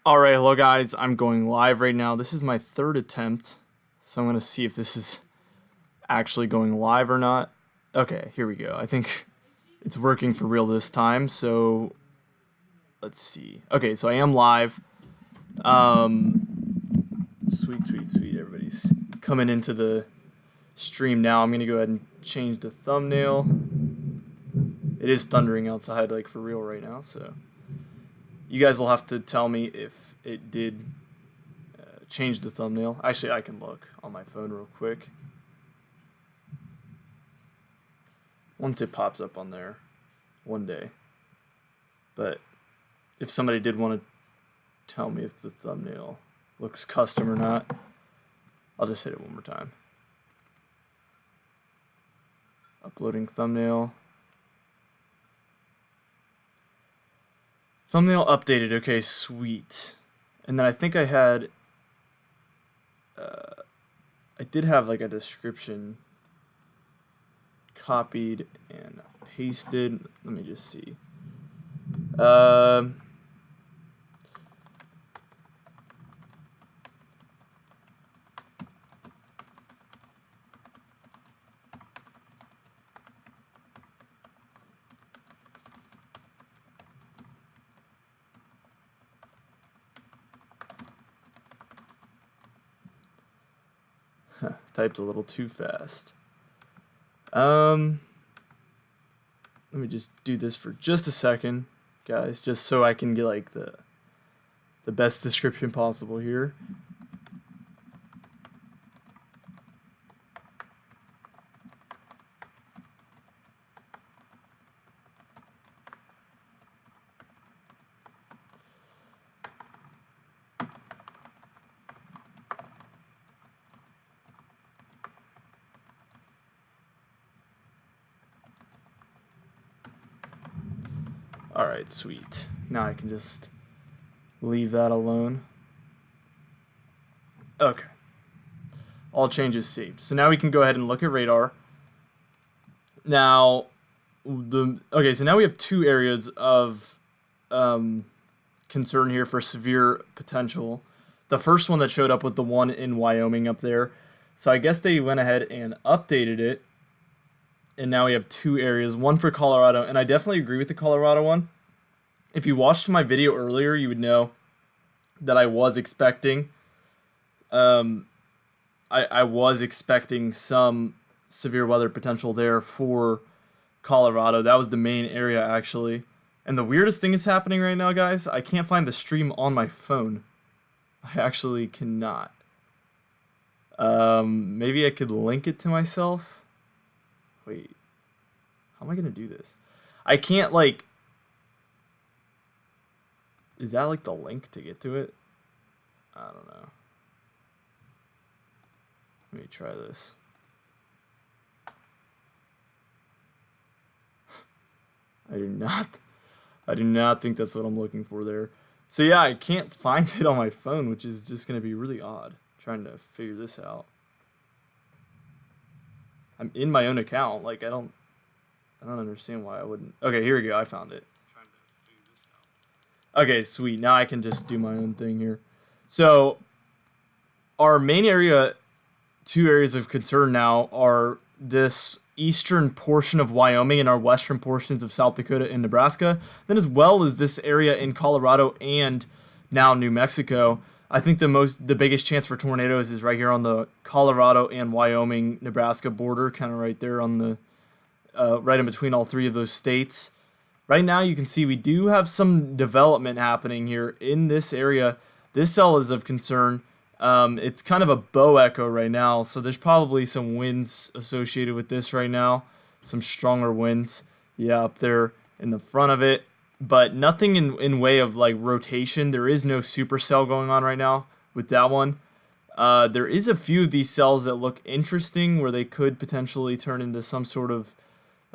Alright, hello guys, I'm going live right now. This is my third attempt, so I'm going to see if this is actually going live or not. Okay, here we go. I think it's working for real this time, so let's see. Okay, so I am live. Sweet, everybody's coming into the stream now. I'm going to go ahead and change the thumbnail. It is thundering outside, like, for real right now, so you guys will have to tell me if it did change the thumbnail. Actually, I can look on my phone real quick. Once it pops up on there, one day. But if somebody did want to tell me if the thumbnail looks custom or not, I'll just hit it one more time. Uploading thumbnail. Thumbnail updated. Okay, sweet. And then I think I had, I did have like a description copied and pasted. Let me just see. Typed a little too fast. Let me just do this for just a second, guys, just so I can get like the best description possible here. Alright, sweet. Now I can just leave that alone. Okay. All changes saved. So now we can go ahead and look at radar. Now, so now we have two areas of concern here for severe potential. The first one that showed up was the one in Wyoming up there. So I guess they went ahead and updated it. And now we have two areas, one for Colorado, and I definitely agree with the Colorado one. If you watched my video earlier, you would know that I was expecting, I was expecting some severe weather potential there for Colorado. That was the main area, actually. And the weirdest thing is happening right now, guys. I can't find the stream on my phone. I actually cannot. Maybe I could link it to myself. Wait, how am I gonna do this? I can't, like, is that like the link to get to it? I don't know. Let me try this. I do not think that's what I'm looking for there. So yeah, I can't find it on my phone, which is just gonna be really odd, trying to figure this out. I'm in my own account. Like, I don't understand why I wouldn't. Okay, here we go. I found it. Trying to figure this out. Okay, sweet. Now I can just do my own thing here. So, our main area, two areas of concern now are this eastern portion of Wyoming and our western portions of South Dakota and Nebraska, then as well as this area in Colorado and now New Mexico. I think the biggest chance for tornadoes is right here on the Colorado and Wyoming Nebraska border, kind of right there on the right in between all three of those states. Right now, you can see we do have some development happening here in this area. This cell is of concern. It's kind of a bow echo right now, so there's probably some winds associated with this right now, some stronger winds. Yeah, up there in the front of it. But nothing in way of like rotation. There is no supercell going on right now with that one. There is a few of these cells that look interesting where they could potentially turn into some sort of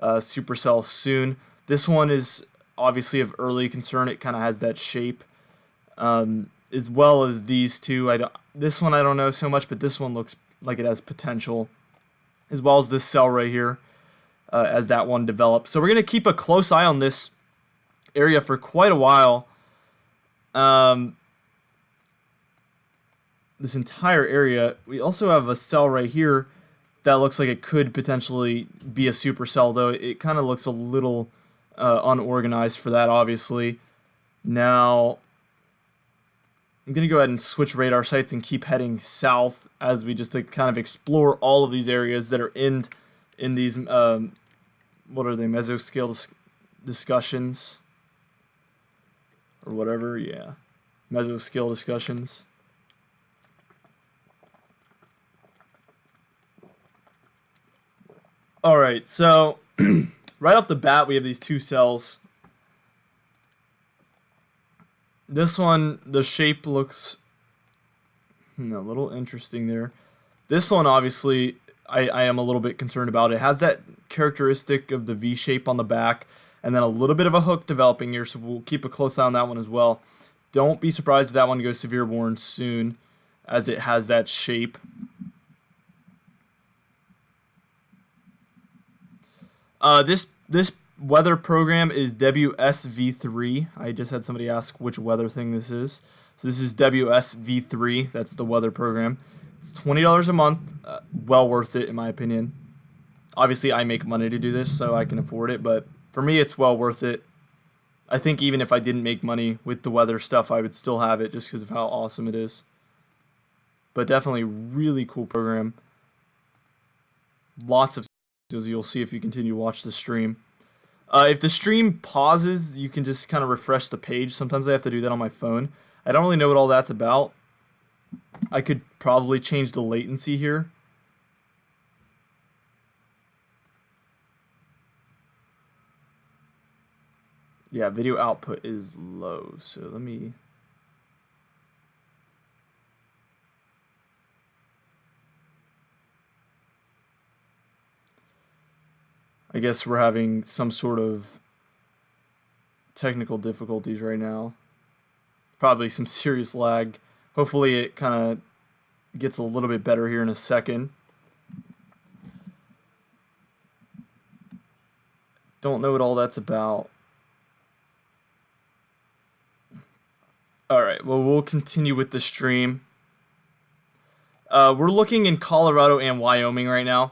supercell soon. This one is obviously of early concern. It kind of has that shape, as well as these two. This one I don't know so much, but this one looks like it has potential, as well as this cell right here, as that one develops. So we're gonna keep a close eye on this area for quite a while. this entire area. We also have a cell right here that looks like it could potentially be a supercell, though it kind of looks a little unorganized for that, obviously. Now, I'm going to go ahead and switch radar sites and keep heading south as we just kind of explore all of these areas that are in these, what are they, mesoscale discussions? Or whatever, yeah. Mesoscale discussions. Alright, so right off the bat, we have these two cells. This one, the shape looks a little interesting there. This one, obviously, I am a little bit concerned about. It has that characteristic of the V shape on the back, and then a little bit of a hook developing here, so we'll keep a close eye on that one as well. Don't be surprised if that one goes severe worn soon, as it has that shape. This weather program is WSV3. I just had somebody ask which weather thing this is. So this is WSV3. That's the weather program. It's $20 a month. Well worth it, in my opinion. Obviously, I make money to do this, so I can afford it. But for me, it's well worth it. I think even if I didn't make money with the weather stuff, I would still have it just because of how awesome it is. But definitely really cool program. Lots of, as you'll see if you continue to watch the stream. If the stream pauses, you can just kind of refresh the page. Sometimes I have to do that on my phone. I don't really know what all that's about. I could probably change the latency here. Yeah, video output is low, so let me... I guess we're having some sort of technical difficulties right now. Probably some serious lag. Hopefully it kind of gets a little bit better here in a second. Don't know what all that's about. Alright, well, we'll continue with the stream. We're looking in Colorado and Wyoming right now.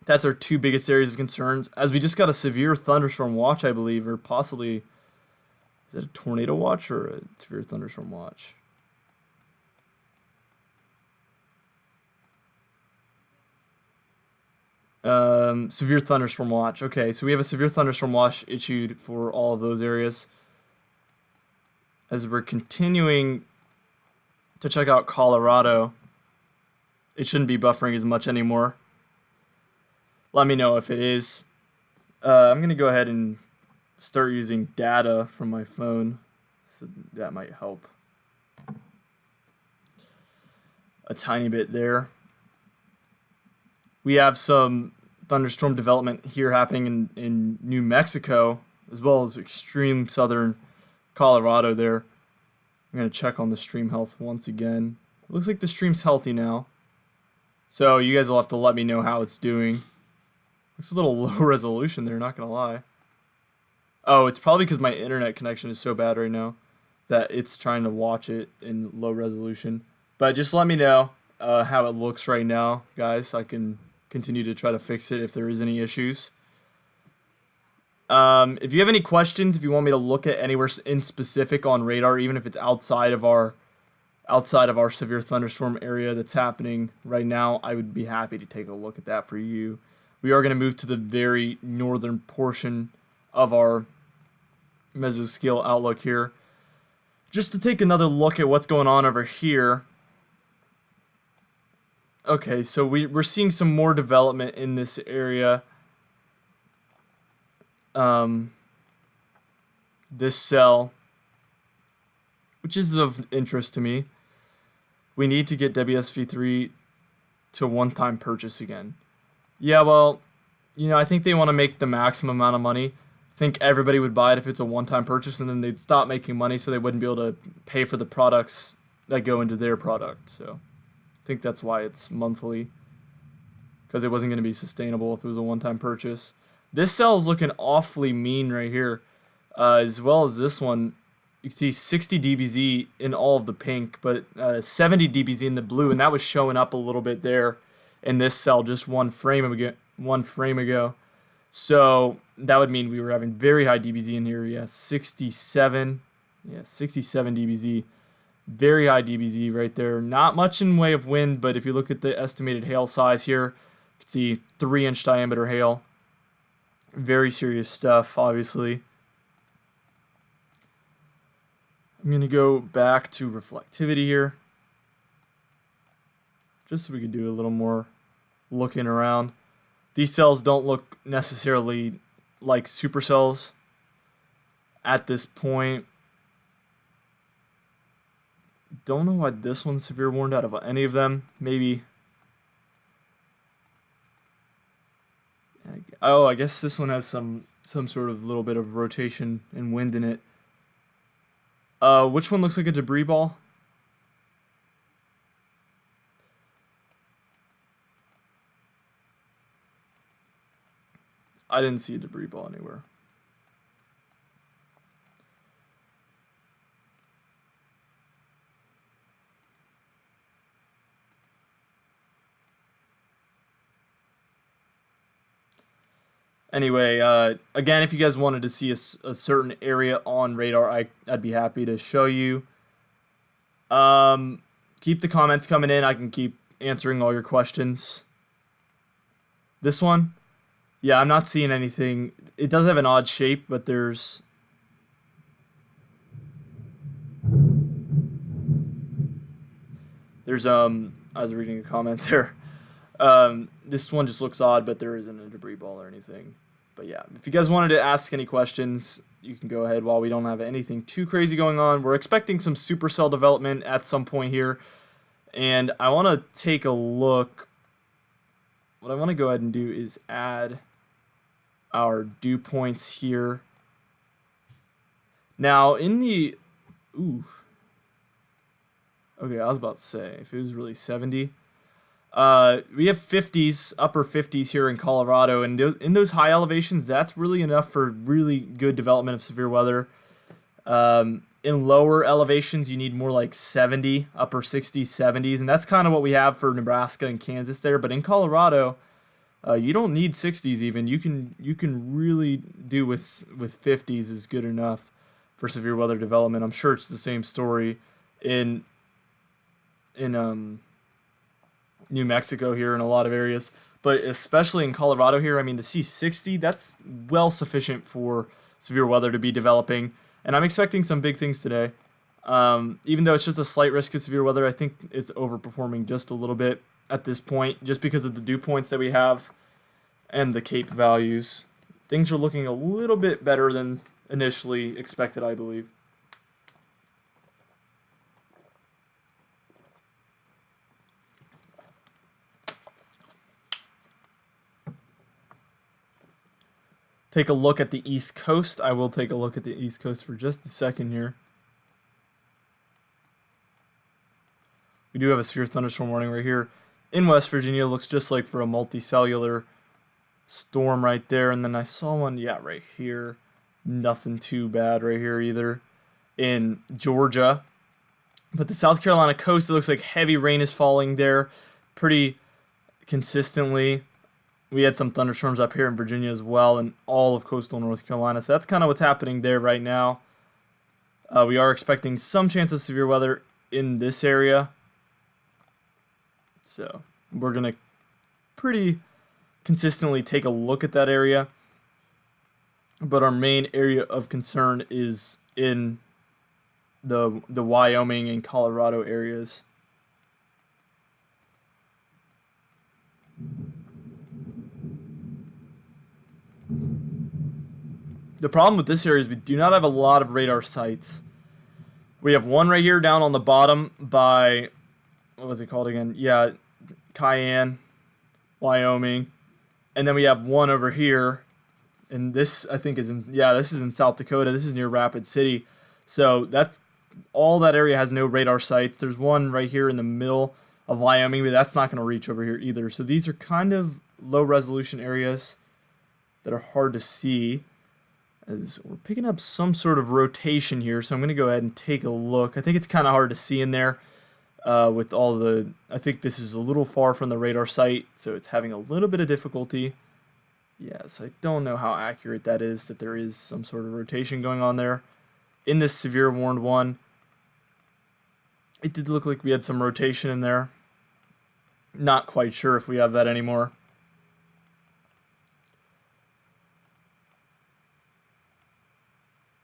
That's our two biggest areas of concerns, as we just got a severe thunderstorm watch, I believe, or possibly, is it a tornado watch or a severe thunderstorm watch? Severe thunderstorm watch. Okay, so we have a severe thunderstorm watch issued for all of those areas. As we're continuing to check out Colorado, it shouldn't be buffering as much anymore. Let me know if it is. I'm going to go ahead and start using data from my phone, so that might help a tiny bit there. We have some thunderstorm development here happening in New Mexico, as well as extreme southern Colorado there. I'm going to check on the stream health once again. It looks like the stream's healthy now. So you guys will have to let me know how it's doing. It's a little low resolution there, not going to lie. Oh, it's probably because my internet connection is so bad right now that it's trying to watch it in low resolution. But just let me know how it looks right now, guys, so I can continue to try to fix it if there is any issues. If you have any questions, if you want me to look at anywhere in specific on radar, even if it's outside of our severe thunderstorm area that's happening right now, I would be happy to take a look at that for you. We are going to move to the very northern portion of our mesoscale outlook here, just to take another look at what's going on over here. Okay, so we're seeing some more development in this area. This cell, which is of interest to me. We need to get WSV3 to one-time purchase again. Yeah, well, I think they want to make the maximum amount of money. I think everybody would buy it if it's a one-time purchase, and then they'd stop making money, so they wouldn't be able to pay for the products that go into their product. So I think that's why it's monthly, because it wasn't going to be sustainable if it was a one-time purchase. This cell is looking awfully mean right here, as well as this one. you can see 60 dBz in all of the pink, but 70 dBz in the blue, and that was showing up a little bit there in this cell just one frame ago. So that would mean we were having very high dBz in here. Yeah, 67. Yeah, 67 dBz. Very high dBz right there. Not much in way of wind, but if you look at the estimated hail size here, you can see 3-inch diameter hail. Very serious stuff, obviously. I'm going to go back to reflectivity here, just so we can do a little more looking around. These cells don't look necessarily like supercells at this point. Don't know why this one's severe warned out of any of them. Maybe. Oh, I guess this one has some sort of little bit of rotation and wind in it. Which one looks like a debris ball? I didn't see a debris ball anywhere. Anyway, again, if you guys wanted to see a certain area on radar, I'd be happy to show you. Keep the comments coming in. I can keep answering all your questions. This one, yeah, I'm not seeing anything. It does have an odd shape, but there's... I was reading a comment there. This one just looks odd, but there isn't a debris ball or anything. But yeah, if you guys wanted to ask any questions, you can go ahead while we don't have anything too crazy going on. We're expecting some supercell development at some point here. And I want to take a look. What I want to go ahead and do is add our dew points here. Now, in the... Ooh. Okay, I was about to say, if it was really 70... we have 50s, upper 50s here in Colorado, and in those high elevations, that's really enough for really good development of severe weather. In lower elevations, you need more like 70, upper 60s, 70s, and that's kind of what we have for Nebraska and Kansas there. But in Colorado, you don't need 60s even. You can really do with 50s is good enough for severe weather development. I'm sure it's the same story in New Mexico here in a lot of areas, but especially in Colorado here, I mean, to see 60, that's well sufficient for severe weather to be developing, and I'm expecting some big things today. Even though it's just a slight risk of severe weather, I think it's overperforming just a little bit at this point, just because of the dew points that we have and the CAPE values. Things are looking a little bit better than initially expected, I believe. Take a look at the East Coast. I will take a look at the East Coast for just a second here. We do have a severe thunderstorm warning right here in West Virginia. Looks just like for a multicellular storm right there. And then I saw one, yeah, right here. Nothing too bad right here either in Georgia. But the South Carolina coast, it looks like heavy rain is falling there pretty consistently. We had some thunderstorms up here in Virginia as well, and all of coastal North Carolina. So that's kind of what's happening there right now. We are expecting some chance of severe weather in this area. So we're going to pretty consistently take a look at that area. But our main area of concern is in the Wyoming and Colorado areas. The problem with this area is we do not have a lot of radar sites. We have one right here down on the bottom by, what was it called again? Yeah, Cheyenne, Wyoming. And then we have one over here. And this, I think, is in, yeah, this is in South Dakota. This is near Rapid City. So that's, all that area has no radar sites. There's one right here in the middle of Wyoming, but that's not going to reach over here either. So these are kind of low resolution areas that are hard to see. as we're picking up some sort of rotation here, so I'm going to go ahead and take a look. I think it's kind of hard to see in there with all the... I think this is a little far from the radar site, so it's having a little bit of difficulty. Yes, I don't know how accurate that is, that there is some sort of rotation going on there. In this severe warned one, it did look like we had some rotation in there. Not quite sure if we have that anymore.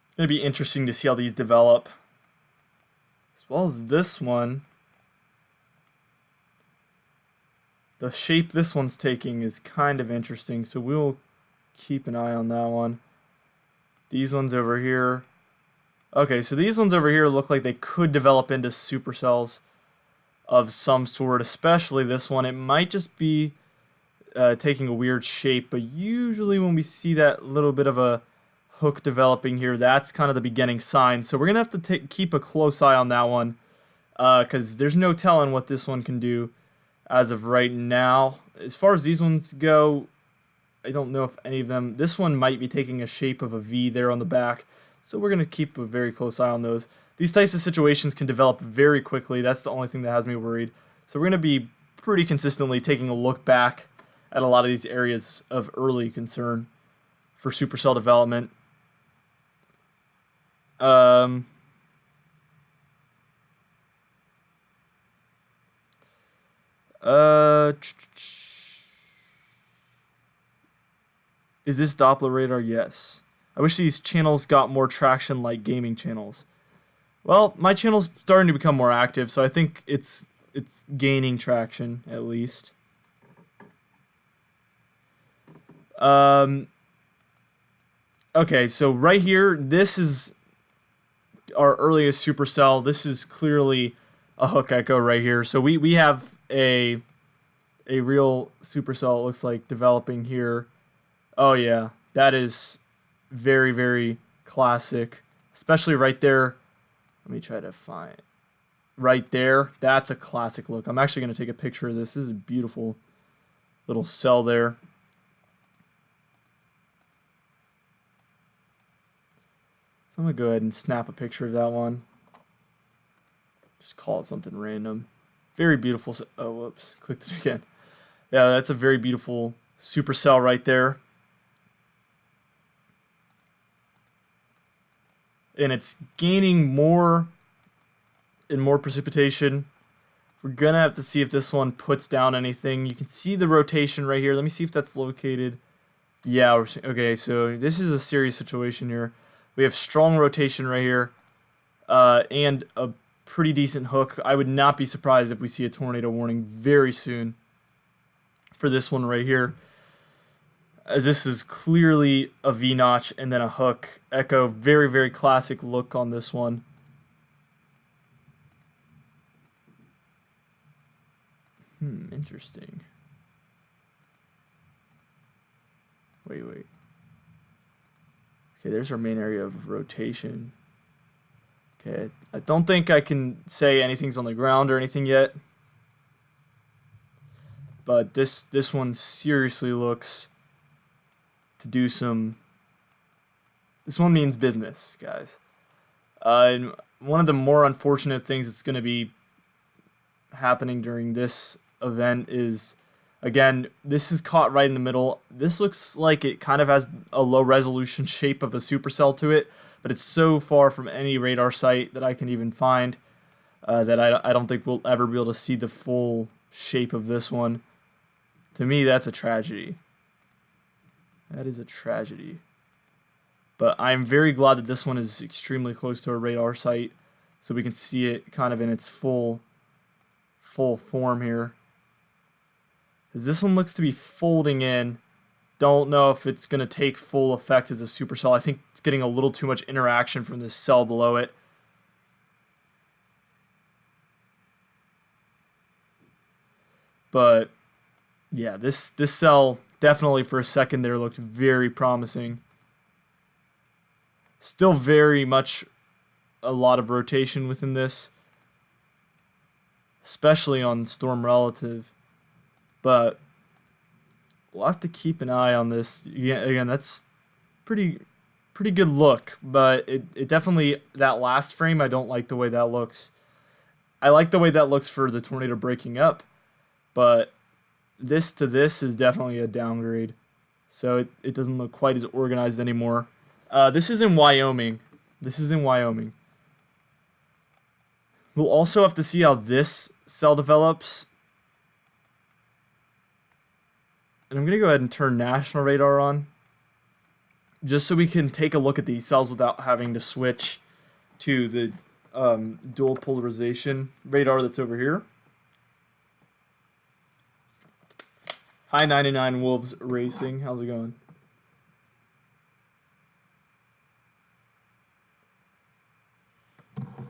It's going to be interesting to see how these develop. As well as this one. The shape this one's taking is kind of interesting, so we'll keep an eye on that one. These ones over here. Okay, so these ones over here look like they could develop into supercells of some sort, especially this one. It might just be taking a weird shape, but usually when we see that little bit of a hook developing here, that's kind of the beginning sign. So we're going to have to keep a close eye on that one, because there's no telling what this one can do as of right now. As far as these ones go, I don't know if any of them... This one might be taking a shape of a V there on the back, so we're going to keep a very close eye on those. These types of situations can develop very quickly. That's the only thing that has me worried. So we're going to be pretty consistently taking a look back at a lot of these areas of early concern for supercell development. Is this Doppler radar? Yes. I wish these channels got more traction like gaming channels. Well, my channel's starting to become more active, so I think it's gaining traction at least. Okay, so right here, this is our earliest supercell. This is clearly a hook echo right here. So we have a real supercell, it looks like, developing here. Oh yeah, that is very, very classic, especially right there. Let me try to find right there. That's a classic look. I'm actually going to take a picture of this. This is a beautiful little cell there. So I'm going to go ahead and snap a picture of that one. Just call it something random. Very beautiful. Oh, whoops. Clicked it again. Yeah, that's a very beautiful supercell right there. And it's gaining more and more precipitation. We're going to have to see if this one puts down anything. You can see the rotation right here. Let me see if that's located. Yeah, okay, so this is a serious situation here. We have strong rotation right here and a pretty decent hook. I would not be surprised if we see a tornado warning very soon for this one right here, as this is clearly a V-notch and then a hook. Echo, very, very classic look on this one. Interesting. Wait. Okay, there's our main area of rotation. Okay, I don't think I can say anything's on the ground or anything yet. But this one seriously looks to do some... This one means business, guys. And one of the more unfortunate things that's going to be happening during this event is, again, this is caught right in the middle. This looks like it kind of has a low resolution shape of a supercell to it, but it's so far from any radar site that I can even find that I don't think we'll ever be able to see the full shape of this one. To me, that's a tragedy. That is a tragedy. But I'm very glad that this one is extremely close to a radar site, so we can see it kind of in its full form here. This one looks to be folding in. Don't know if it's going to take full effect as a supercell. I think it's getting a little too much interaction from this cell below it. But yeah, this cell definitely for a second there looked very promising. Still very much a lot of rotation within this, especially on storm relative. But we'll have to keep an eye on this. Again, that's pretty pretty good look, but it definitely, that last frame, I don't like the way that looks. I like the way that looks for the tornado breaking up, but this to this is definitely a downgrade. So it doesn't look quite as organized anymore. This is in Wyoming. This is in Wyoming. We'll also have to see how this cell develops. And I'm going to go ahead and turn national radar on, just so we can take a look at these cells without having to switch to the dual polarization radar that's over here. Hi 99 Wolves Racing, how's it going?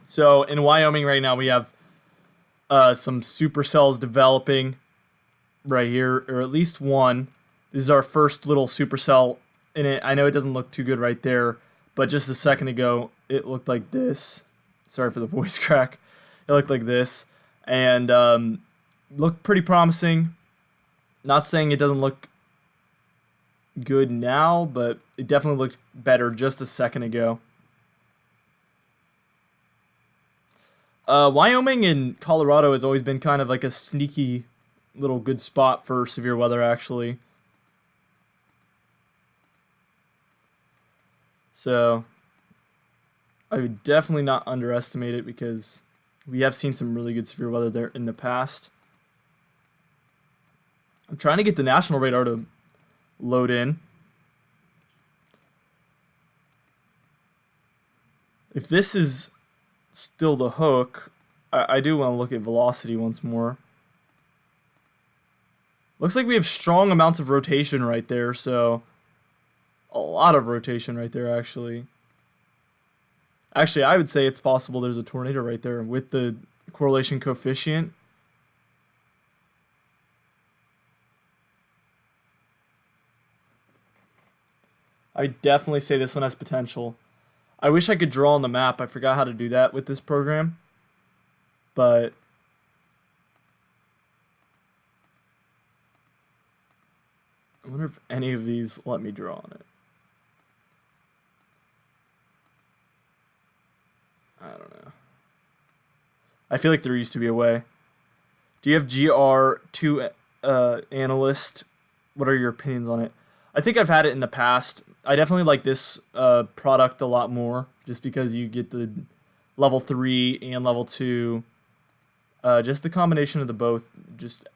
So in Wyoming right now we have some supercells developing right here, or at least one. This is our first little supercell in it. I know it doesn't look too good right there, but just a second ago it looked like this. Sorry for the voice crack. It looked like this, and looked pretty promising. Not saying it doesn't look good now, but it definitely looked better just a second ago. Wyoming and Colorado has always been kind of like a sneaky little good spot for severe weather, actually. So I would definitely not underestimate it, because we have seen some really good severe weather there in the past. I'm trying to get the national radar to load in. If this is still the hook, I do want to look at velocity once more. Looks like we have strong amounts of rotation right there, so a lot of rotation right there, actually. Actually, I would say it's possible there's a tornado right there with the correlation coefficient. I definitely say this one has potential. I wish I could draw on the map. I forgot how to do that with this program. But I wonder if any of these let me draw on it. I don't know. I feel like there used to be a way. Do you have GR2 analyst? What are your opinions on it? I think I've had it in the past. I definitely like this product a lot more, just because you get the level 3 and level 2. Just the combination of the both just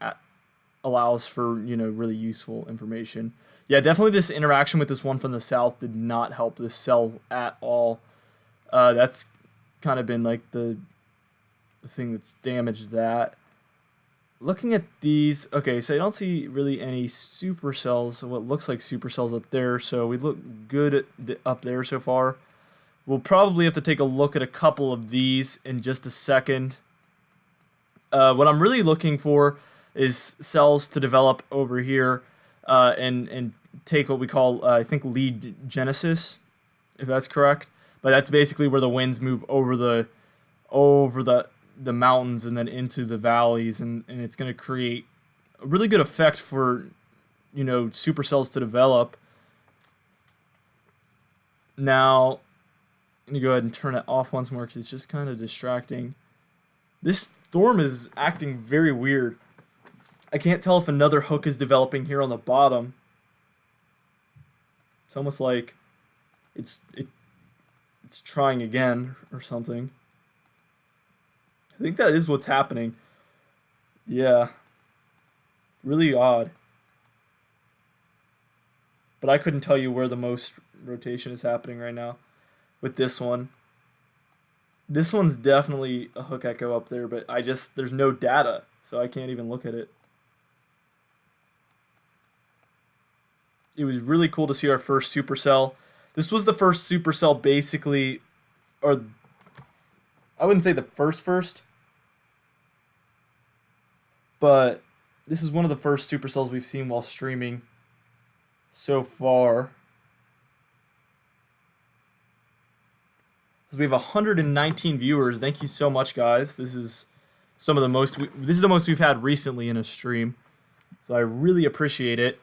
allows for, really useful information. Yeah, definitely this interaction with this one from the south did not help this cell at all. That's kind of been like the thing that's damaged that. Looking at these, okay, so I don't see really any supercells, what looks like supercells up there, so we look good up there so far. We'll probably have to take a look at a couple of these in just a second. What I'm really looking for is cells to develop over here and take what we call, I think, lead genesis, if that's correct. But that's basically where the winds move over the mountains and then into the valleys, and it's going to create a really good effect for, supercells to develop. Now, I'm going to go ahead and turn it off once more because it's just kind of distracting. This storm is acting very weird. I can't tell if another hook is developing here on the bottom. It's almost like it's trying again or something. I think that is what's happening. Yeah. Really odd. But I couldn't tell you where the most rotation is happening right now with this one. This one's definitely a hook echo up there, but there's no data, so I can't even look at it. It was really cool to see our first supercell. This was the first supercell, basically, or I wouldn't say the first, but this is one of the first supercells we've seen while streaming so far. We have 119 viewers. Thank you so much, guys. This is some of the most. This is the most we've had recently in a stream, so I really appreciate it.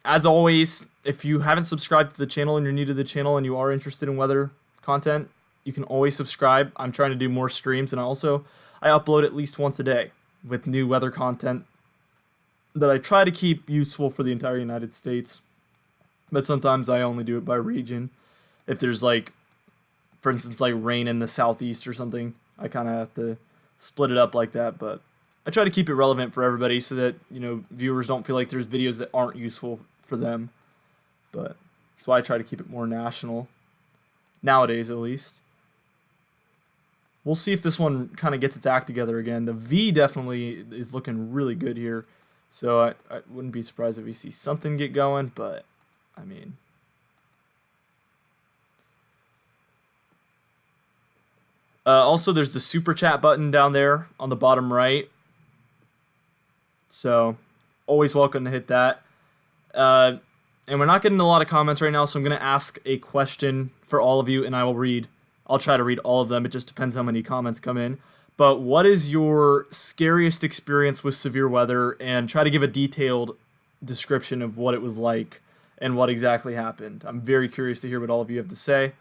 as always, if you haven't subscribed to the channel and you're new to the channel and you are interested in weather content, you can always subscribe. I'm trying to do more streams, and I upload at least once a day with new weather content that I try to keep useful for the entire United States. But sometimes I only do it by region. If there's like, for instance, like rain in the southeast or something, I kind of have to split it up like that. But I try to keep it relevant for everybody so that, viewers don't feel like there's videos that aren't useful for them. But that's why I try to keep it more national, nowadays at least. We'll see if this one kind of gets its act together again. The V definitely is looking really good here. So I wouldn't be surprised if we see something get going, but I mean, also there's the super chat button down there on the bottom right. So always welcome to hit that. And we're not getting a lot of comments right now, so I'm going to ask a question for all of you, and I'll try to read all of them. It just depends how many comments come in. But what is your scariest experience with severe weather? And try to give a detailed description of what it was like and what exactly happened. I'm very curious to hear what all of you have to say.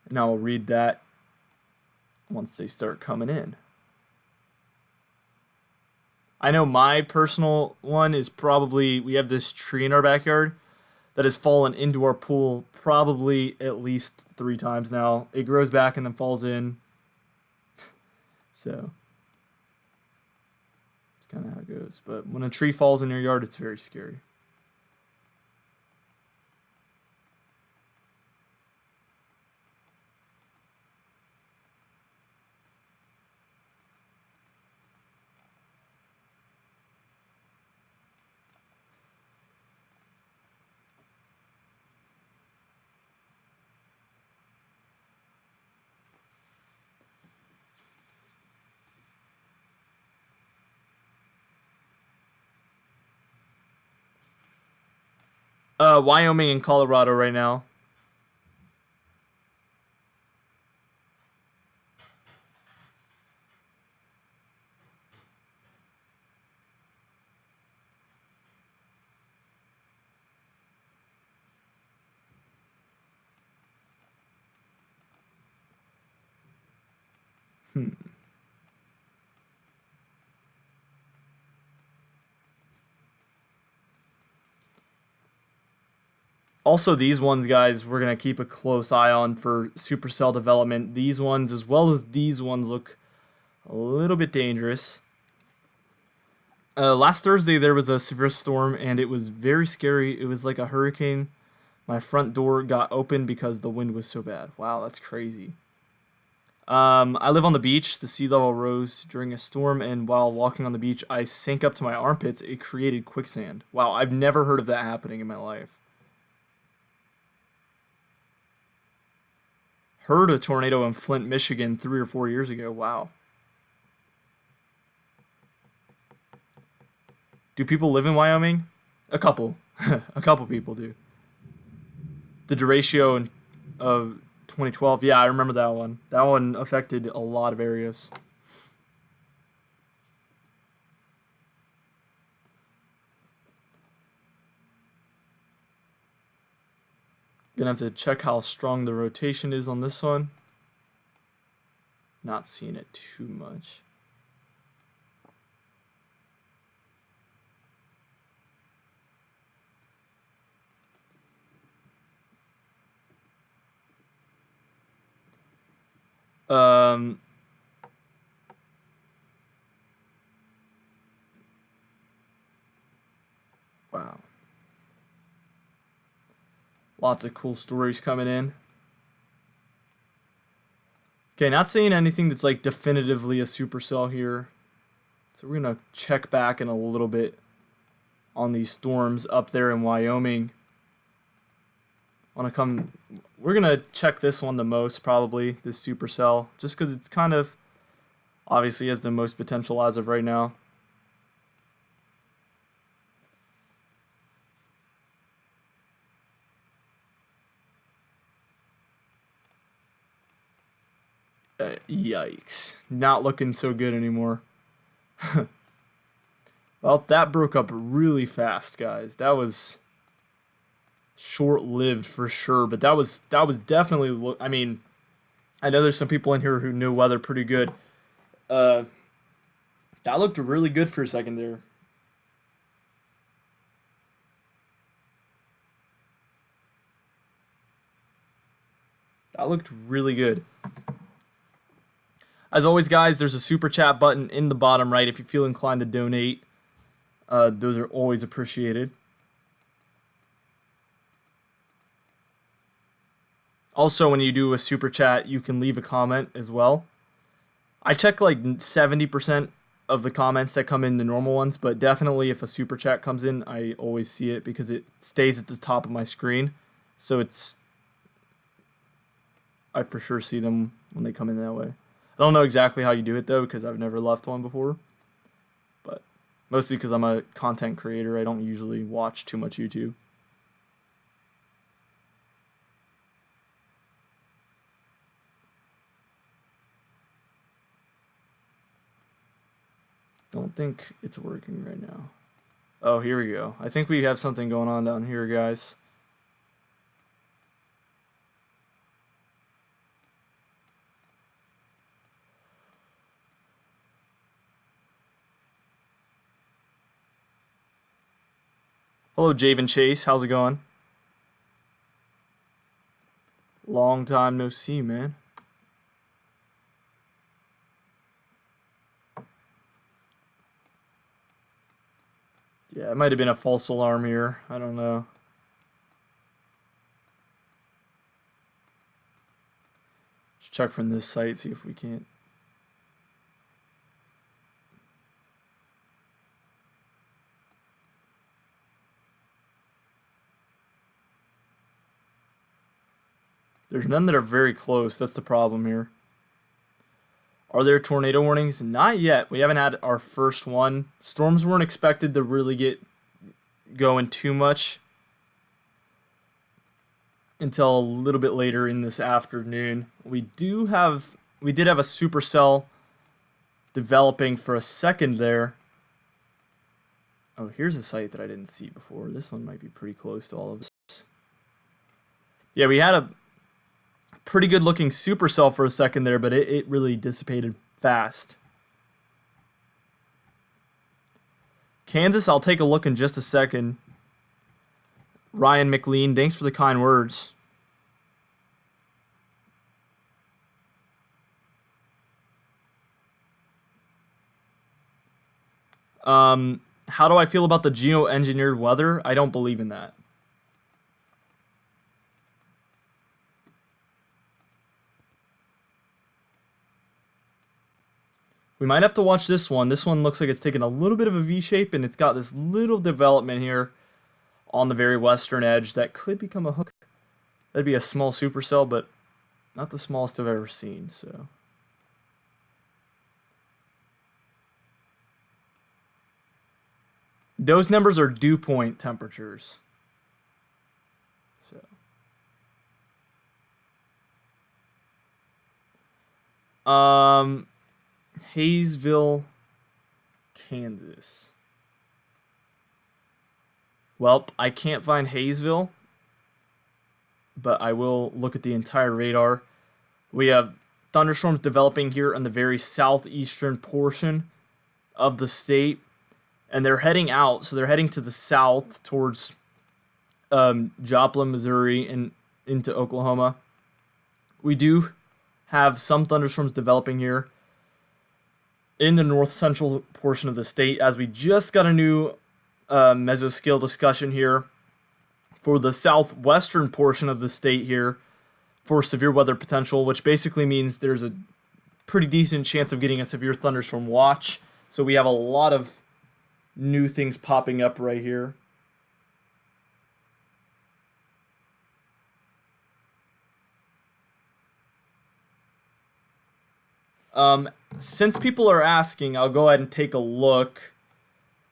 And I'll read that once they start coming in. I know my personal one is probably, we have this tree in our backyard that has fallen into our pool probably at least 3 times now. It grows back and then falls in. So it's kind of how it goes. But when a tree falls in your yard, it's very scary. Wyoming and Colorado right now. Also, these ones, guys, we're going to keep a close eye on for supercell development. These ones, as well as these ones, look a little bit dangerous. Last Thursday, there was a severe storm, and it was very scary. It was like a hurricane. My front door got open because the wind was so bad. Wow, that's crazy. I live on the beach. The sea level rose during a storm, and while walking on the beach, I sank up to my armpits. It created quicksand. Wow, I've never heard of that happening in my life. Heard a tornado in Flint, Michigan 3 or 4 years ago. Wow. Do people live in Wyoming? A couple. A couple people do. The derecho of 2012. Yeah, I remember that one. That one affected a lot of areas. Gonna have to check how strong the rotation is on this one. Not seeing it too much. Wow. Lots of cool stories coming in. Okay, not saying anything that's like definitively a supercell here. So we're going to check back in a little bit on these storms up there in Wyoming. We're going to check this one the most, probably, this supercell, just because it's kind of obviously has the most potential as of right now. Yikes. Not looking so good anymore. Well, that broke up really fast, guys. That was short-lived for sure, but that was definitely. I mean, I know there's some people in here who knew weather pretty good. Uh, that looked really good for a second there. That looked really good. As always, guys, there's a super chat button in the bottom right if you feel inclined to donate. Those are always appreciated. Also, when you do a super chat, you can leave a comment as well. I check like 70% of the comments that come in, the normal ones, but definitely if a super chat comes in, I always see it because it stays at the top of my screen. So I for sure see them when they come in that way. I don't know exactly how you do it though because I've never left one before. But mostly because I'm a content creator, I don't usually watch too much YouTube. Don't think it's working right now. Oh, here we go. I think we have something going on down here, guys. Hello, Javen Chase. How's it going? Long time no see, man. Yeah, it might have been a false alarm here. I don't know. Let's check from this site, see if we can't. There's none that are very close. That's the problem here. Are there tornado warnings? Not yet. We haven't had our first one. Storms weren't expected to really get going too much until a little bit later in this afternoon. We did have a supercell developing for a second there. Oh, here's a site that I didn't see before. This one might be pretty close to all of this. Yeah, we had a pretty good looking supercell for a second there, but it really dissipated fast. Kansas, I'll take a look in just a second. Ryan McLean, thanks for the kind words. How do I feel about the geoengineered weather? I don't believe in that. We might have to watch this one. This one looks like it's taking a little bit of a V shape, and it's got this little development here on the very western edge that could become a hook. That'd be a small supercell, but not the smallest I've ever seen, so. Those numbers are dew point temperatures. So. Hayesville, Kansas. Well, I can't find Hayesville, but I will look at the entire radar. We have thunderstorms developing here in the very southeastern portion of the state, and they're heading out, so they're heading to the south towards Joplin, Missouri, and into Oklahoma. We do have some thunderstorms developing here in the north central portion of the state, as we just got a new mesoscale discussion here for the southwestern portion of the state here for severe weather potential, which basically means there's a pretty decent chance of getting a severe thunderstorm watch. So we have a lot of new things popping up right here. Since people are asking, I'll go ahead and take a look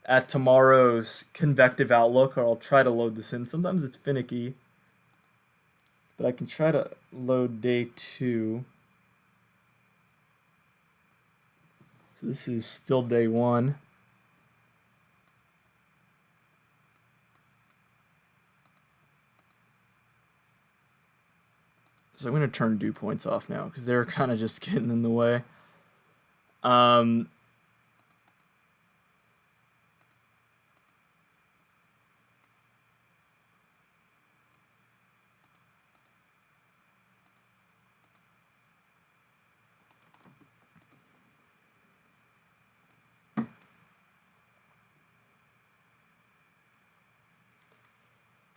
at tomorrow's convective outlook, or I'll try to load this in. Sometimes it's finicky, but I can try to load day 2. So this is still day 1. So I'm going to turn dew points off now because they're kind of just getting in the way.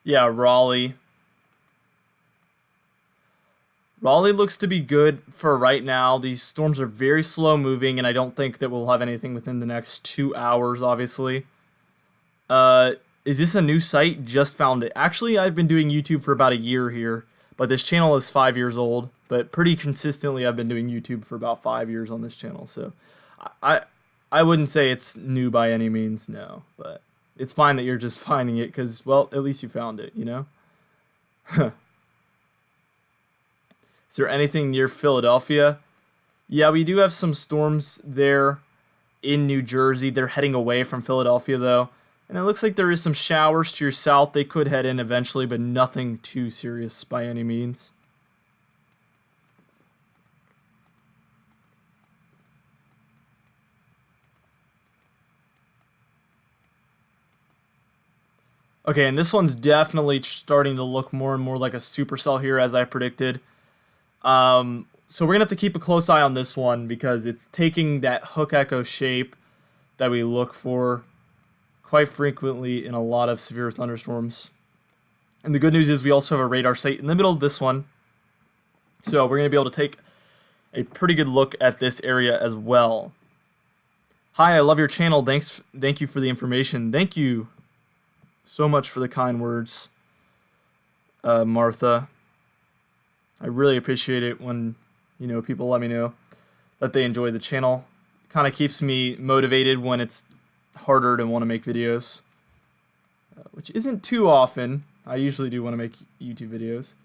Yeah, Raleigh. Raleigh looks to be good for right now. These storms are very slow moving, and I don't think that we'll have anything within the next 2 hours, obviously. Is this a new site? Just found it. Actually, I've been doing YouTube for about a year here, but this channel is 5 years old. But pretty consistently, I've been doing YouTube for about 5 years on this channel. So I, I wouldn't say it's new by any means, no. But it's fine that you're just finding it because, well, at least you found it, you know? Is there anything near Philadelphia? Yeah, we do have some storms there in New Jersey. They're heading away from Philadelphia, though. And it looks like there is some showers to your south. They could head in eventually, but nothing too serious by any means. Okay, and this one's definitely starting to look more and more like a supercell here, as I predicted. So we're going to have to keep a close eye on this one because it's taking that hook echo shape that we look for quite frequently in a lot of severe thunderstorms. And the good news is we also have a radar site in the middle of this one. So we're going to be able to take a pretty good look at this area as well. Hi, I love your channel. Thank you for the information. Thank you so much for the kind words, Martha. I really appreciate it when, people let me know that they enjoy the channel. Kind of keeps me motivated when it's harder to want to make videos, which isn't too often. I usually do want to make YouTube videos.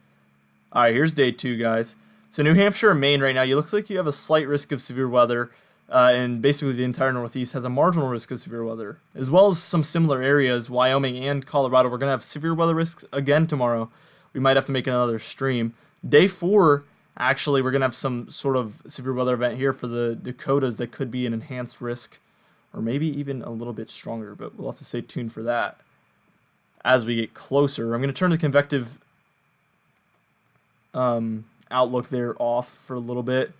All right, here's day 2, guys. So New Hampshire and Maine right now, you looks like you have a slight risk of severe weather, and basically the entire Northeast has a marginal risk of severe weather, as well as some similar areas. Wyoming and Colorado, we're going to have severe weather risks again tomorrow. We might have to make another stream. Day 4, actually, we're going to have some sort of severe weather event here for the Dakotas that could be an enhanced risk, or maybe even a little bit stronger, but we'll have to stay tuned for that as we get closer. I'm going to turn the convective outlook there off for a little bit.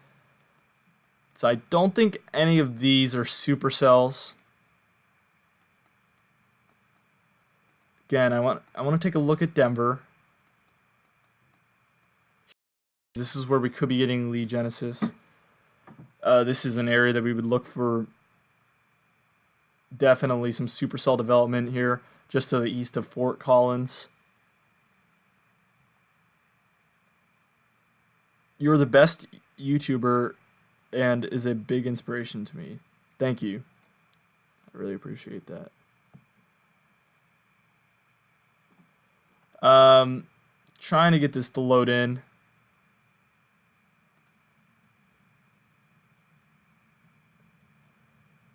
So I don't think any of these are supercells. Again, I want to take a look at Denver. This is where we could be getting Lee Genesis. This is an area that we would look for definitely some supercell development here, just to the east of Fort Collins. You're the best YouTuber and is a big inspiration to me. Thank you. I really appreciate that. Trying to get this to load in.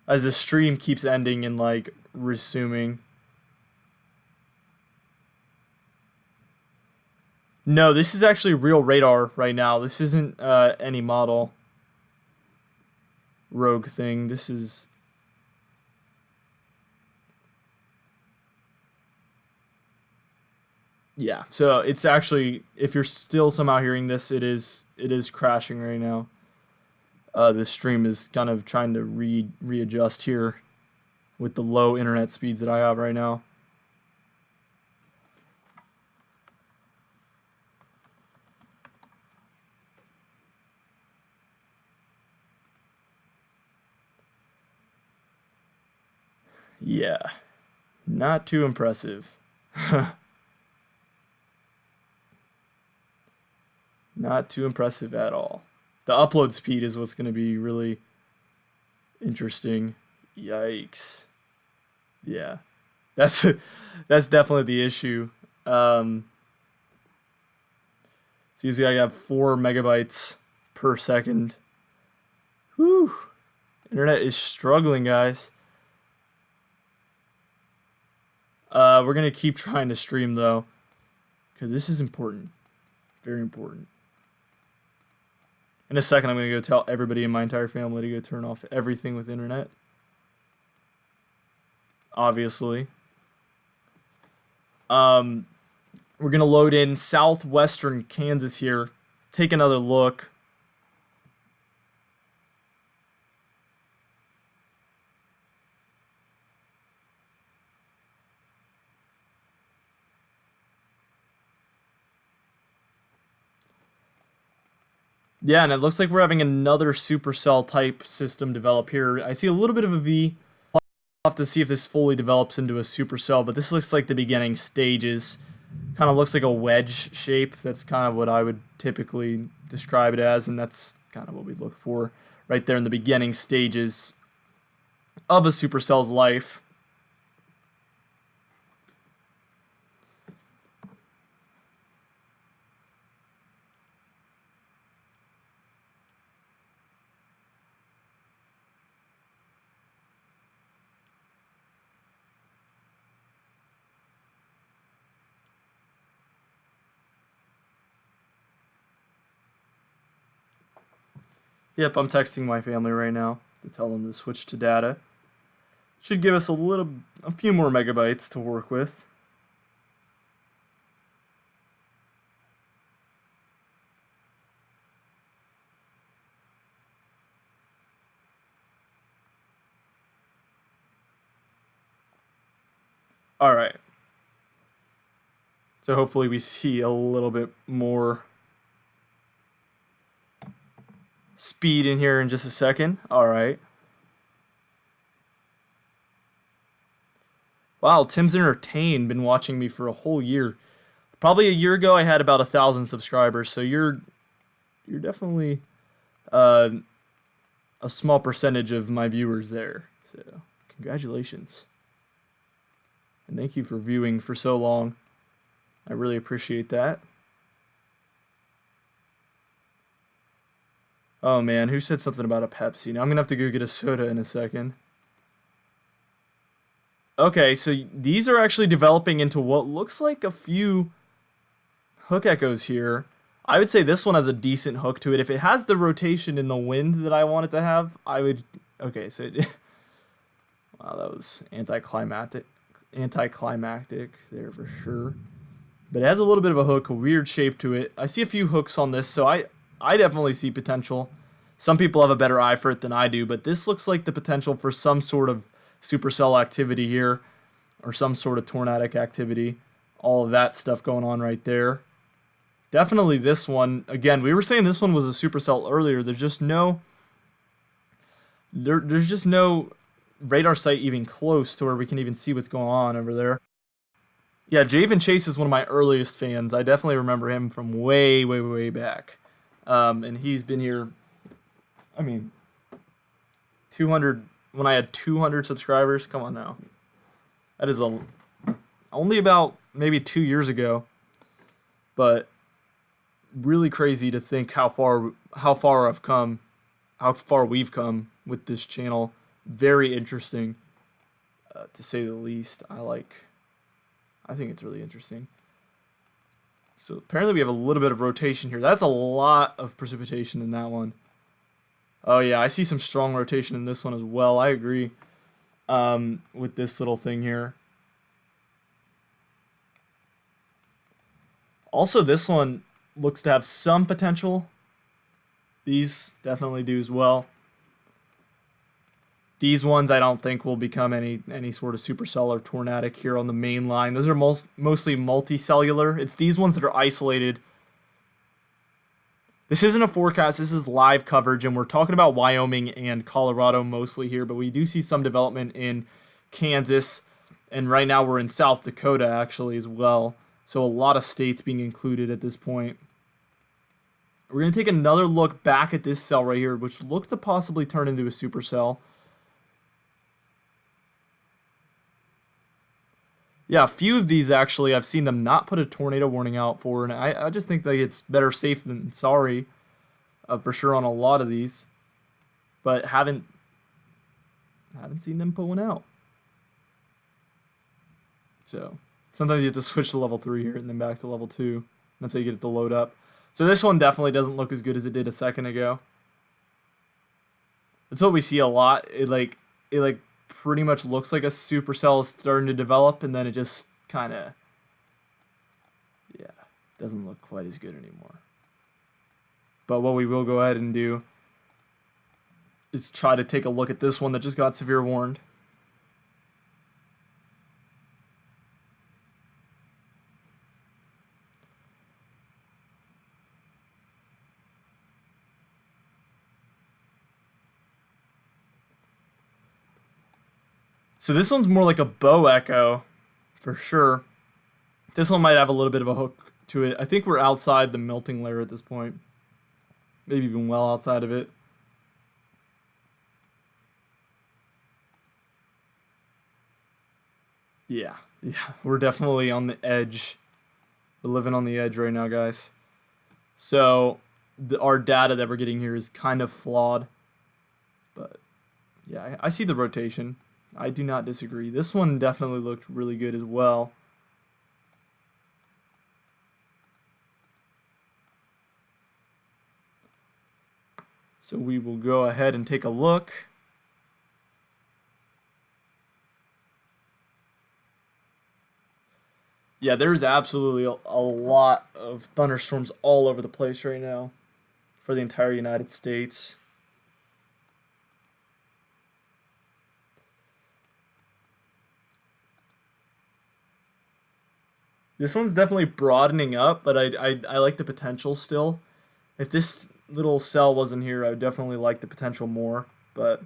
As the stream keeps ending and resuming. No, this is actually real radar right now. This isn't any model rogue thing. This is yeah. So it's actually, if you're still somehow hearing this, it is crashing right now. The stream is kind of trying to readjust here with the low internet speeds that I have right now. Yeah, not too impressive. Not too impressive at all. The upload speed is what's going to be really interesting. Yikes. Yeah. That's definitely the issue. So you see I got 4 megabytes per second. Whew. Internet is struggling, guys. We're gonna keep trying to stream though, because this is important. Very important. In a second, I'm gonna go tell everybody in my entire family to go turn off everything with internet. Obviously. We're gonna load in southwestern Kansas here. Take another look. Yeah, and it looks like we're having another supercell type system develop here. I see a little bit of a V. I'll have to see if this fully develops into a supercell, but this looks like the beginning stages. Kind of looks like a wedge shape. That's kind of what I would typically describe it as, and that's kind of what we look for right there in the beginning stages of a supercell's life. Yep, I'm texting my family right now to tell them to switch to data. Should give us a few more megabytes to work with. All right. So hopefully we see a little bit more speed in here in just a second. All right. Wow, Tim's entertained, been watching me for a whole year. Probably a year ago I had about 1,000 subscribers, so you're definitely a small percentage of my viewers there. So, congratulations. And thank you for viewing for so long. I really appreciate that. Oh man, who said something about a Pepsi? Now I'm gonna have to go get a soda in a second. Okay, so these are actually developing into what looks like a few hook echoes here. I would say this one has a decent hook to it. If it has the rotation in the wind that I want it to have, I would... Okay, so... Wow, that was anticlimactic there for sure. But it has a little bit of a hook, a weird shape to it. I see a few hooks on this, so I definitely see potential. Some people have a better eye for it than I do, but this looks like the potential for some sort of supercell activity here, or some sort of tornadic activity. All of that stuff going on right there. Definitely this one. Again, we were saying this one was a supercell earlier. There's just no... There's just no radar site even close to where we can even see what's going on over there. Yeah, Javen Chase is one of my earliest fans. I definitely remember him from way, way, way back. And he's been here, I mean, 200, when I had 200 subscribers. Come on now. That is only about maybe 2 years ago. But really crazy to think how far I've come, how far we've come with this channel. Very interesting, to say the least. I think it's really interesting. So apparently we have a little bit of rotation here. That's a lot of precipitation in that one. Oh yeah, I see some strong rotation in this one as well. I agree with this little thing here. Also, this one looks to have some potential. These definitely do as well. These ones I don't think will become any sort of supercell or tornadic here on the main line. Those are mostly multicellular. It's these ones that are isolated. This isn't a forecast, this is live coverage, and we're talking about Wyoming and Colorado mostly here, but we do see some development in Kansas, and right now we're in South Dakota actually as well. So a lot of states being included at this point. We're going to take another look back at this cell right here, which looked to possibly turn into a supercell. Yeah, a few of these actually, I've seen them not put a tornado warning out for, and I just think that it's better safe than sorry, for sure on a lot of these. But haven't I haven't seen them put one out. So sometimes you have to switch to level 3 here and then back to level 2. That's how you get it to load up. So this one definitely doesn't look as good as it did a second ago. That's what we see a lot. It pretty much looks like a supercell is starting to develop, and then it just kind of, yeah, doesn't look quite as good anymore. But what we will go ahead and do is try to take a look at this one that just got severe warned. So this one's more like a bow echo, for sure. This one might have a little bit of a hook to it. I think we're outside the melting layer at this point. Maybe even well outside of it. Yeah, we're definitely on the edge. We're living on the edge right now, guys. So our data that we're getting here is kind of flawed. But yeah, I see the rotation. I do not disagree. This one definitely looked really good as well. So we will go ahead and take a look. Yeah, there's absolutely a lot of thunderstorms all over the place right now for the entire United States. This one's definitely broadening up, but I like the potential still. If this little cell wasn't here, I would definitely like the potential more, but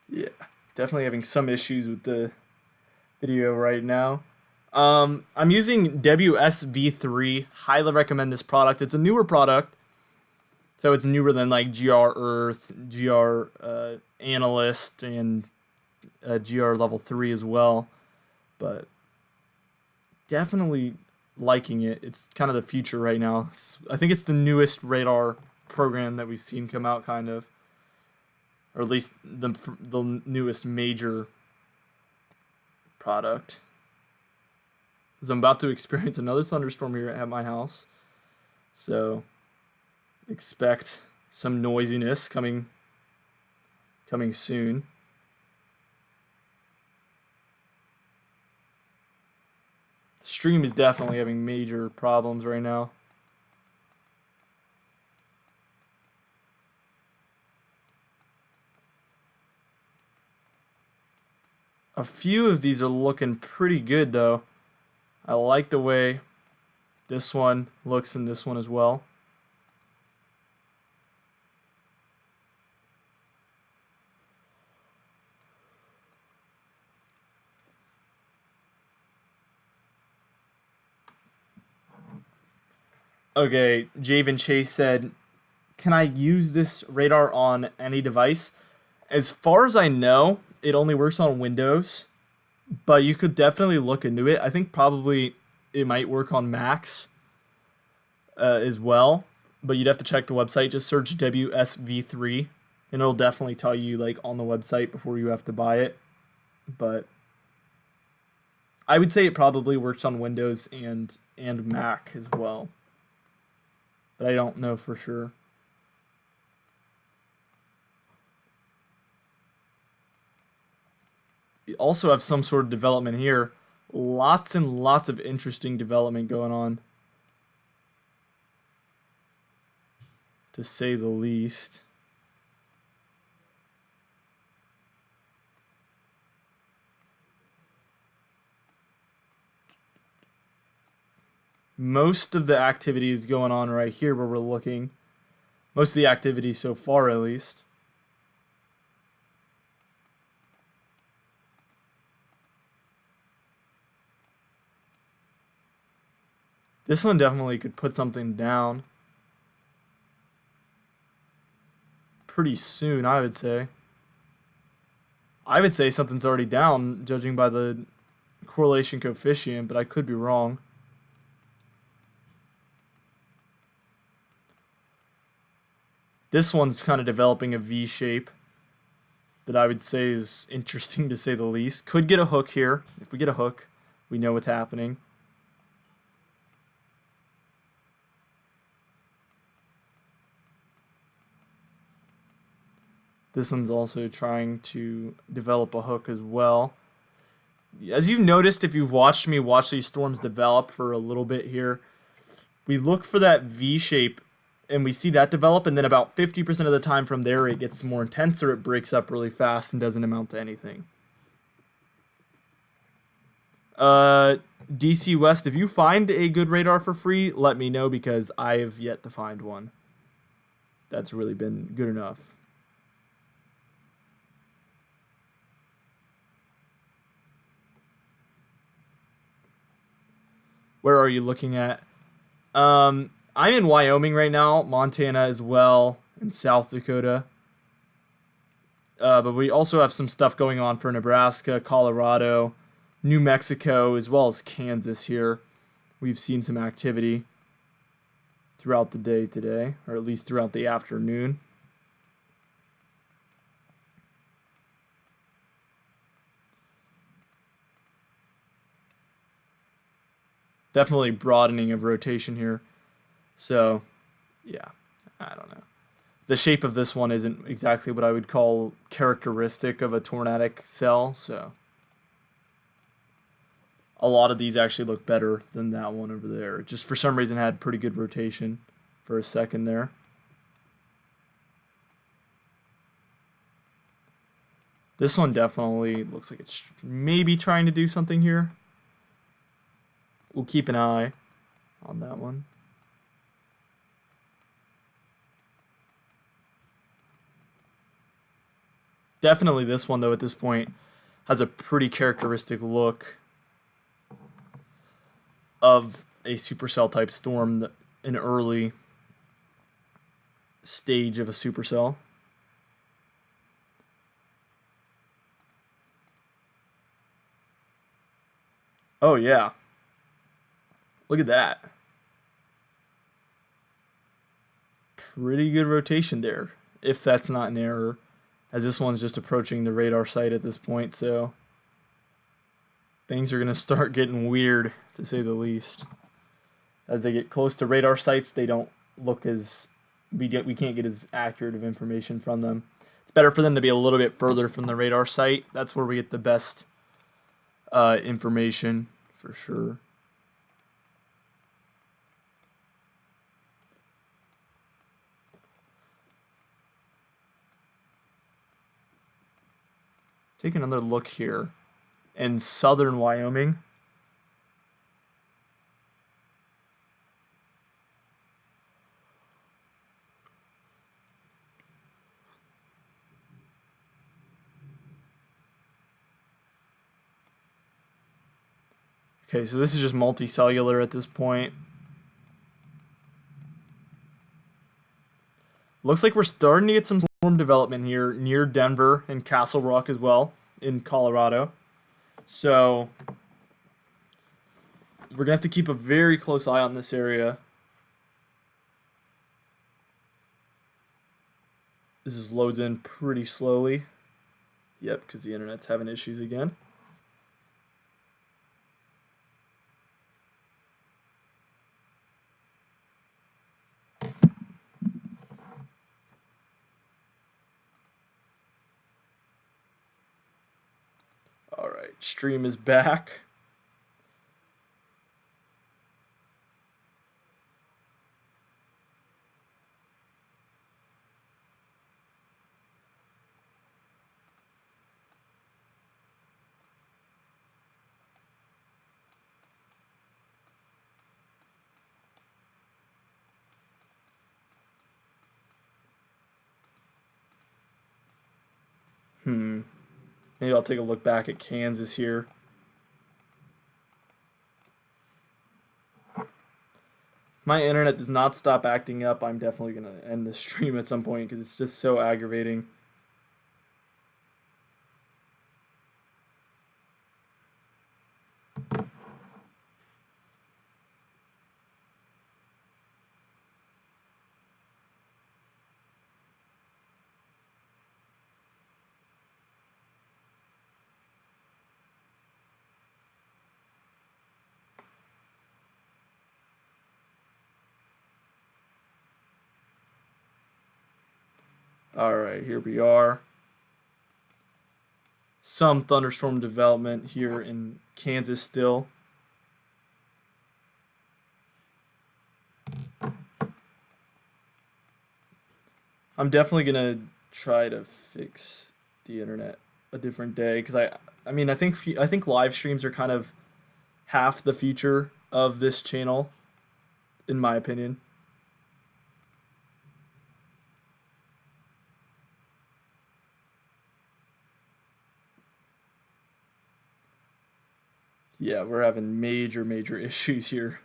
yeah, definitely having some issues with the video right now. I'm using WSV3. Highly recommend this product. It's a newer product, so it's newer than like GR Earth, GR Analyst, and GR Level 3 as well. But definitely liking it. It's kind of the future right now. I think it's the newest radar program that we've seen come out, kind of, or at least the newest major product. Because I'm about to experience another thunderstorm here at my house, so expect some noisiness coming soon. The stream is definitely having major problems right now. A few of these are looking pretty good though. I like the way this one looks and this one as well. Okay, Javen Chase said, can I use this radar on any device? As far as I know, it only works on Windows, but you could definitely look into it. I think probably it might work on Macs as well, but you'd have to check the website. Just search WSV3, and it'll definitely tell you like on the website before you have to buy it. But I would say it probably works on Windows and Mac as well, but I don't know for sure. We also have some sort of development here. Lots and lots of interesting development going on, to say the least. Most of the activity is going on right here where we're looking. Most of the activity so far, at least. This one definitely could put something down pretty soon, I would say. I would say something's already down, judging by the correlation coefficient, but I could be wrong. This one's kind of developing a V shape that I would say is interesting to say the least. Could get a hook here. If we get a hook, we know what's happening. This one's also trying to develop a hook as well. As you've noticed, if you've watched me watch these storms develop for a little bit here, we look for that V shape and we see that develop, and then about 50% of the time from there it gets more intense or it breaks up really fast and doesn't amount to anything. DC West, if you find a good radar for free, let me know because I have yet to find one that's really been good enough. Where are you looking at? I'm in Wyoming right now, Montana as well, and South Dakota. But we also have some stuff going on for Nebraska, Colorado, New Mexico, as well as Kansas here. We've seen some activity throughout the day today, or at least throughout the afternoon. Definitely broadening of rotation here. So, yeah, I don't know. The shape of this one isn't exactly what I would call characteristic of a tornadic cell, so a lot of these actually look better than that one over there. It just for some reason had pretty good rotation for a second there. This one definitely looks like it's maybe trying to do something here. We'll keep an eye on that one. Definitely this one, though, at this point, has a pretty characteristic look of a supercell type storm, an early stage of a supercell. Oh, yeah. Look at that. Pretty good rotation there, if that's not an error, as this one's just approaching the radar site at this point, so things are going to start getting weird, to say the least. As they get close to radar sites, they don't look as... We can't get as accurate of information from them. It's better for them to be a little bit further from the radar site. That's where we get the best information, for sure. Take another look here in southern Wyoming. Okay, so this is just multicellular at this point. Looks like we're starting to get some storm development here near Denver and Castle Rock as well in Colorado. So we're going to have to keep a very close eye on this area. This is loads in pretty slowly. Yep, because the internet's having issues again. Alright, stream is back. Maybe I'll take a look back at Kansas here. My internet does not stop acting up, I'm definitely gonna end the stream at some point because it's just so aggravating. Alright, here we are. Some thunderstorm development here in Kansas still. I'm definitely gonna try to fix the internet a different day because I mean I think live streams are kind of half the future of this channel, in my opinion. Yeah, we're having major issues here.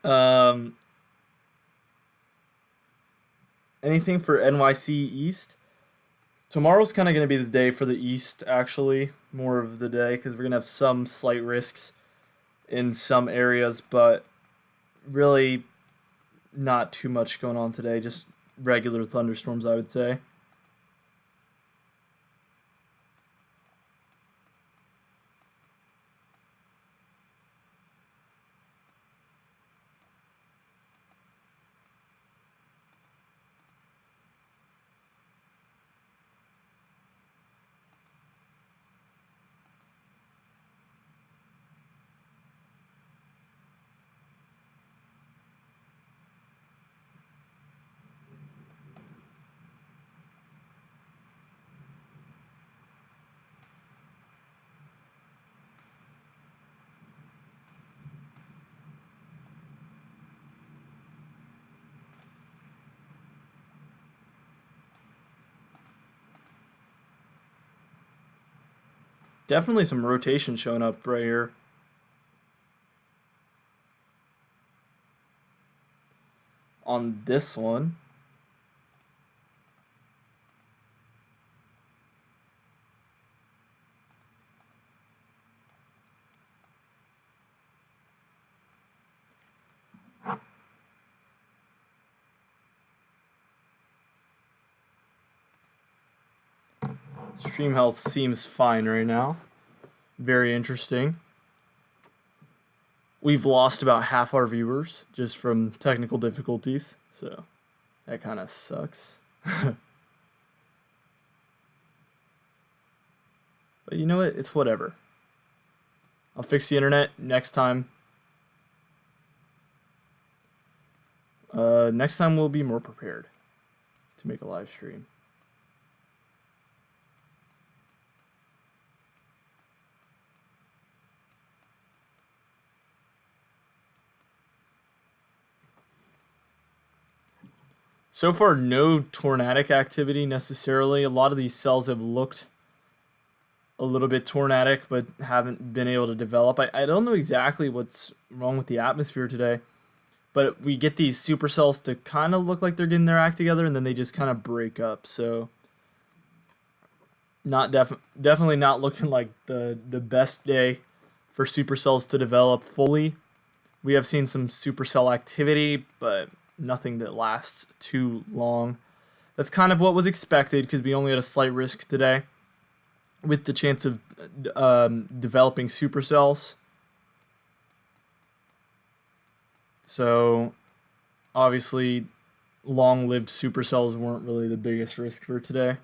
Um, Anything for NYC East? Tomorrow's kind of going to be the day for the East, actually, more of the day, because we're going to have some slight risks in some areas, but really not too much going on today. Just regular thunderstorms, I would say. Definitely some rotation showing up right here. On this one. Stream health seems fine right now. Very interesting. We've lost about half our viewers just from technical difficulties, so that kind of sucks. But you know what? It's whatever. I'll fix the internet next time. Next time we'll be more prepared to make a live stream. So far, no tornadic activity necessarily. A lot of these cells have looked a little bit tornadic, but haven't been able to develop. I don't know exactly what's wrong with the atmosphere today, but we get these supercells to kind of look like they're getting their act together, and then they just kind of break up. So, definitely not looking like the best day for supercells to develop fully. We have seen some supercell activity, but nothing that lasts too long. That's kind of what was expected because we only had a slight risk today with the chance of developing supercells. So obviously long-lived supercells weren't really the biggest risk for today.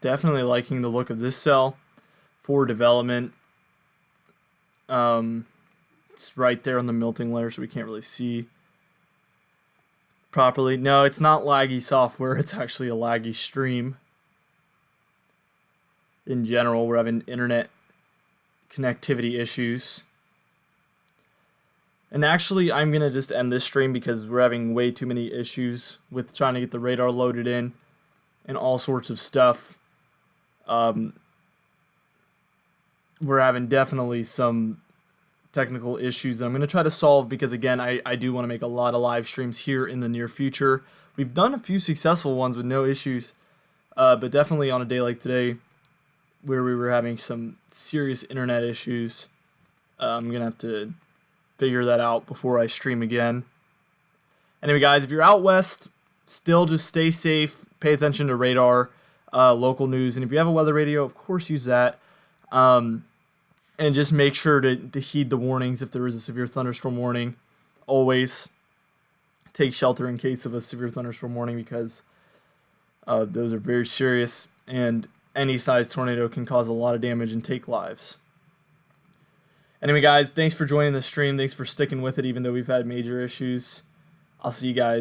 Definitely liking the look of this cell for development. It's right there on the melting layer, so we can't really see properly. No, it's not laggy software. It's actually a laggy stream. In general, we're having internet connectivity issues. And actually, I'm going to just end this stream because we're having way too many issues with trying to get the radar loaded in and all sorts of stuff. We're having definitely some technical issues that I'm going to try to solve because, again, I do want to make a lot of live streams here in the near future. We've done a few successful ones with no issues, but definitely on a day like today where we were having some serious internet issues, I'm going to have to figure that out before I stream again. Anyway, guys, if you're out west, still just stay safe, pay attention to radar, local news, and if you have a weather radio, of course use that. And just make sure to heed the warnings if there is a severe thunderstorm warning. Always take shelter in case of a severe thunderstorm warning because those are very serious, and any size tornado can cause a lot of damage and take lives. Anyway, guys, thanks for joining the stream. Thanks for sticking with it even though we've had major issues. I'll see you guys.